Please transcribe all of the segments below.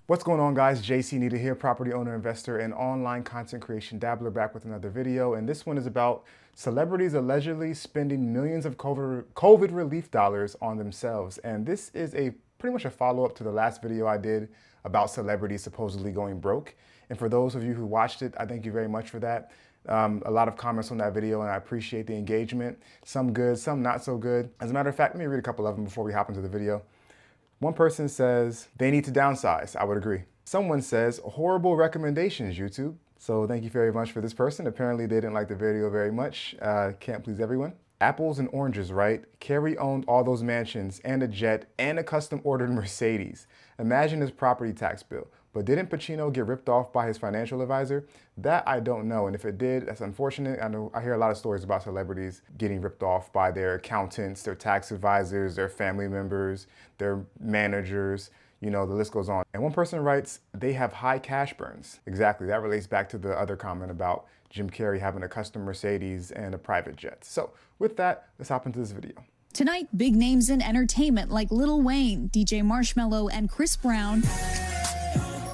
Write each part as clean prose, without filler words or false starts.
What's going on, guys? JC Nita here, property owner, investor, and online content creation dabbler, back with another video. And this one is about celebrities allegedly spending millions of COVID relief dollars on themselves. And this is pretty much a follow-up to the last video I did about celebrities supposedly going broke. And for those of you who watched it, I thank you very much for that. A lot of comments on that video, and I appreciate the engagement. Some good, some not so good. As a matter of fact, let me read a couple of them before we hop into the video. One person says they need to downsize. I would agree. Someone says horrible recommendations, YouTube. So thank you very much for this person. Apparently they didn't like the video very much. Can't please everyone. Apples and oranges, right? Kerry owned all those mansions and a jet and a custom ordered Mercedes. Imagine his property tax bill. But didn't Pacino get ripped off by his financial advisor? That I don't know. And if it did, that's unfortunate. I hear a lot of stories about celebrities getting ripped off by their accountants, their tax advisors, their family members, their managers. You know, the list goes on. And one person writes, they have high cash burns. Exactly. That relates back to the other comment about Jim Carrey having a custom Mercedes and a private jet. So with that, let's hop into this video. Tonight, big names in entertainment like Lil Wayne, DJ Marshmello, and Chris Brown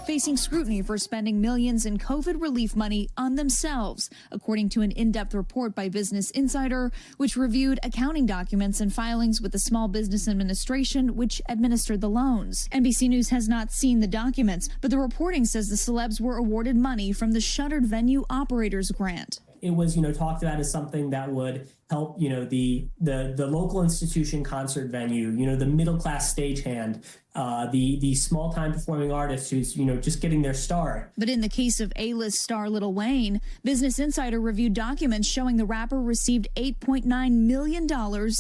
facing scrutiny for spending millions in COVID relief money on themselves, according to an in-depth report by Business Insider, which reviewed accounting documents and filings with the Small Business Administration, which administered the loans. NBC News has not seen the documents, but the reporting says the celebs were awarded money from the Shuttered Venue Operators Grant. It was, talked about as something that would help, the local institution concert venue, the middle class stagehand, the small time performing artist who's, just getting their start. But in the case of A-list star Lil Wayne, Business Insider reviewed documents showing the rapper received $8.9 million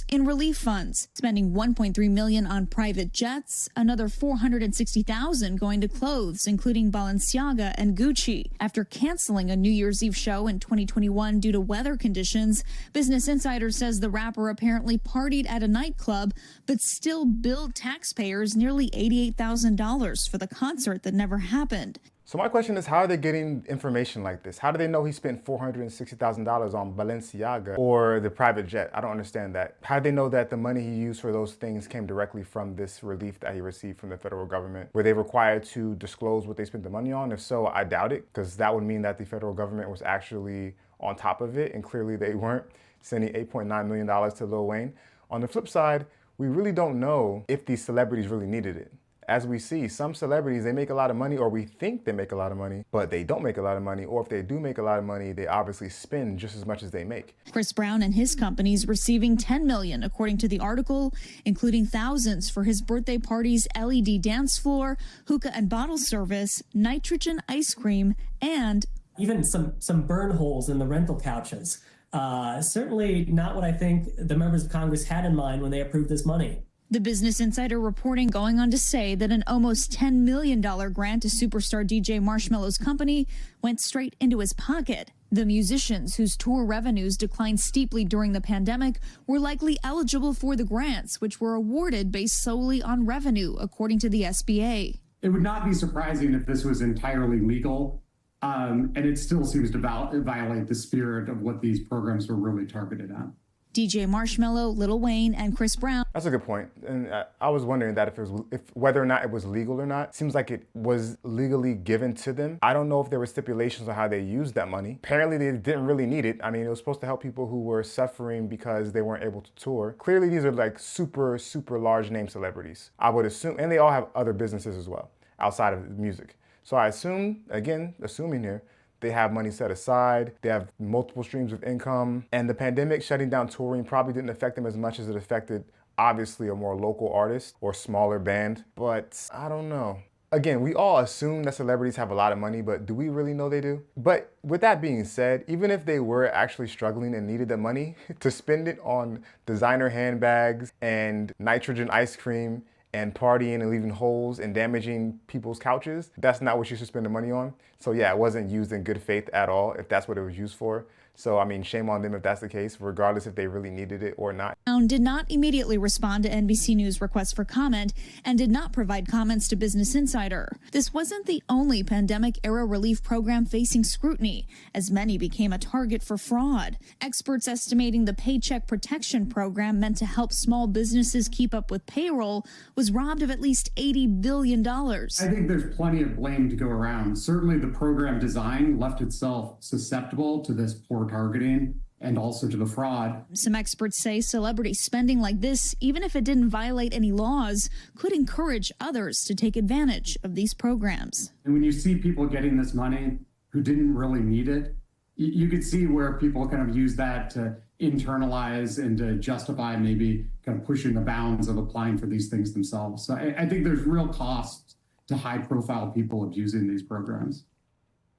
in relief funds, spending $1.3 million on private jets, another $460,000 going to clothes, including Balenciaga and Gucci. After canceling a New Year's Eve show in 2021 due to weather conditions, Business Insider says the rapper apparently partied at a nightclub, but still billed taxpayers nearly $88,000 for the concert that never happened. So my question is, how are they getting information like this? How do they know he spent $460,000 on Balenciaga or the private jet? I don't understand that. How do they know that the money he used for those things came directly from this relief that he received from the federal government? Were they required to disclose what they spent the money on? If so, I doubt it, because that would mean that the federal government was actually on top of it, and clearly they weren't, sending $8.9 million to Lil Wayne. On the flip side, we really don't know if these celebrities really needed it. As we see, some celebrities, they make a lot of money, or we think they make a lot of money, but they don't make a lot of money. Or if they do make a lot of money, they obviously spend just as much as they make. Chris Brown and his companies receiving $10 million, according to the article, including thousands for his birthday party's LED dance floor, hookah and bottle service, nitrogen ice cream, and even some burn holes in the rental couches. Certainly not what I think the members of Congress had in mind when they approved this money. The Business Insider reporting going on to say that an almost $10 million grant to superstar DJ Marshmello's company went straight into his pocket. The musicians, whose tour revenues declined steeply during the pandemic, were likely eligible for the grants, which were awarded based solely on revenue, according to the SBA. It would not be surprising if this was entirely legal, and it still seems to violate the spirit of what these programs were really targeted at. DJ Marshmello, Lil Wayne, and Chris Brown. That's a good point. And I was wondering that if whether or not it was legal or not. Seems like it was legally given to them. I don't know if there were stipulations on how they used that money. Apparently they didn't really need it. I mean, it was supposed to help people who were suffering because they weren't able to tour. Clearly these are like super large name celebrities, I would assume, and they all have other businesses as well outside of music. So I assume, again, assuming here, they have money set aside, they have multiple streams of income, and the pandemic shutting down touring probably didn't affect them as much as it affected, obviously, a more local artist or smaller band, but I don't know. Again, we all assume that celebrities have a lot of money, but do we really know they do? But with that being said, even if they were actually struggling and needed the money to spend it on designer handbags and nitrogen ice cream and partying and leaving holes and damaging people's couches, that's not what you should spend the money on. So yeah, it wasn't used in good faith at all, if that's what it was used for. So, I mean, shame on them if that's the case, regardless if they really needed it or not. Brown did not immediately respond to NBC News' request for comment and did not provide comments to Business Insider. This wasn't the only pandemic-era relief program facing scrutiny, as many became a target for fraud. Experts estimating the Paycheck Protection Program meant to help small businesses keep up with payroll was robbed of at least $80 billion. I think there's plenty of blame to go around. Certainly the program design left itself susceptible to this poor targeting and also to the fraud. Some experts say celebrity spending like this, even if it didn't violate any laws, could encourage others to take advantage of these programs. And when you see people getting this money who didn't really need it, you could see where people kind of use that to internalize and to justify maybe kind of pushing the bounds of applying for these things themselves. So I think there's real costs to high-profile people abusing these programs.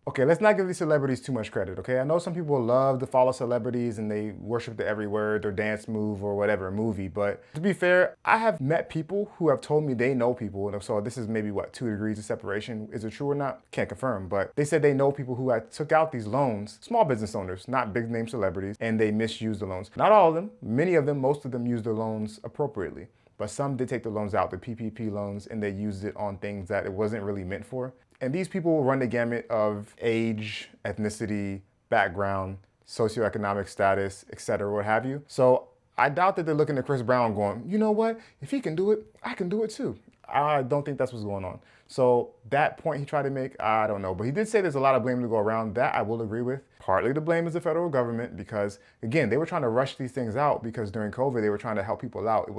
Okay, let's not give these celebrities too much credit, okay? I know some people love to follow celebrities and they worship the every word or dance move or whatever movie, but to be fair, I have met people who have told me they know people, and so this is maybe, 2 degrees of separation. Is it true or not? Can't confirm, but they said they know people who had took out these loans, small business owners, not big name celebrities, and they misused the loans. Not all of them, many of them, most of them used the loans appropriately. But some did take the loans out, the PPP loans, and they used it on things that it wasn't really meant for. And these people will run the gamut of age, ethnicity, background, socioeconomic status, etc., what have you. So I doubt that they're looking at Chris Brown going, you know what, if he can do it, I can do it too. I don't think that's what's going on. So that point he tried to make, I don't know. But he did say there's a lot of blame to go around. That I will agree with. Partly the blame is the federal government because, again, they were trying to rush these things out because during COVID, they were trying to help people out.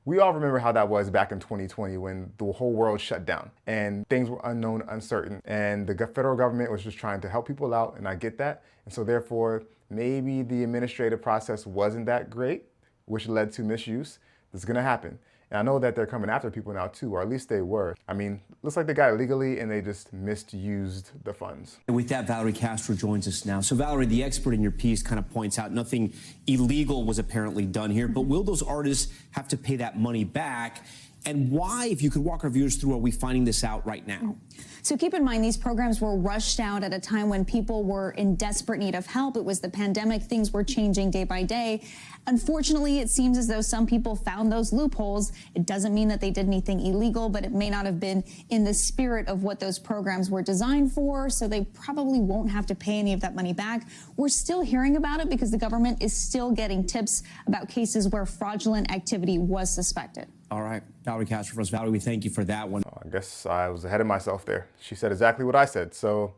We all remember how that was back in 2020 when the whole world shut down and things were unknown, uncertain. And the federal government was just trying to help people out, and I get that. And so therefore, maybe the administrative process wasn't that great, which led to misuse. It's gonna happen. And I know that they're coming after people now too, or at least they were. I mean, looks like they got it legally and they just misused the funds. And with that, Valerie Castro joins us now. So Valerie, the expert in your piece kind of points out nothing illegal was apparently done here, but will those artists have to pay that money back? And why, if you could walk our viewers through, are we finding this out right now? So keep in mind, these programs were rushed out at a time when people were in desperate need of help. It was the pandemic. Things were changing day by day. Unfortunately, it seems as though some people found those loopholes. It doesn't mean that they did anything illegal, but it may not have been in the spirit of what those programs were designed for, so they probably won't have to pay any of that money back. We're still hearing about it because the government is still getting tips about cases where fraudulent activity was suspected. All right, Valerie Castro for us. Valerie, we thank you for that one. I guess I was ahead of myself there. She said exactly what I said. So,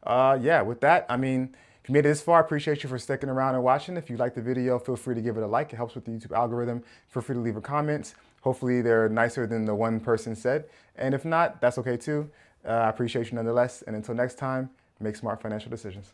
yeah, with that, I mean, if you made it this far, I appreciate you for sticking around and watching. If you liked the video, feel free to give it a like. It helps with the YouTube algorithm. Feel free to leave a comment. Hopefully they're nicer than the one person said. And if not, that's okay too. I appreciate you nonetheless. And until next time, make smart financial decisions.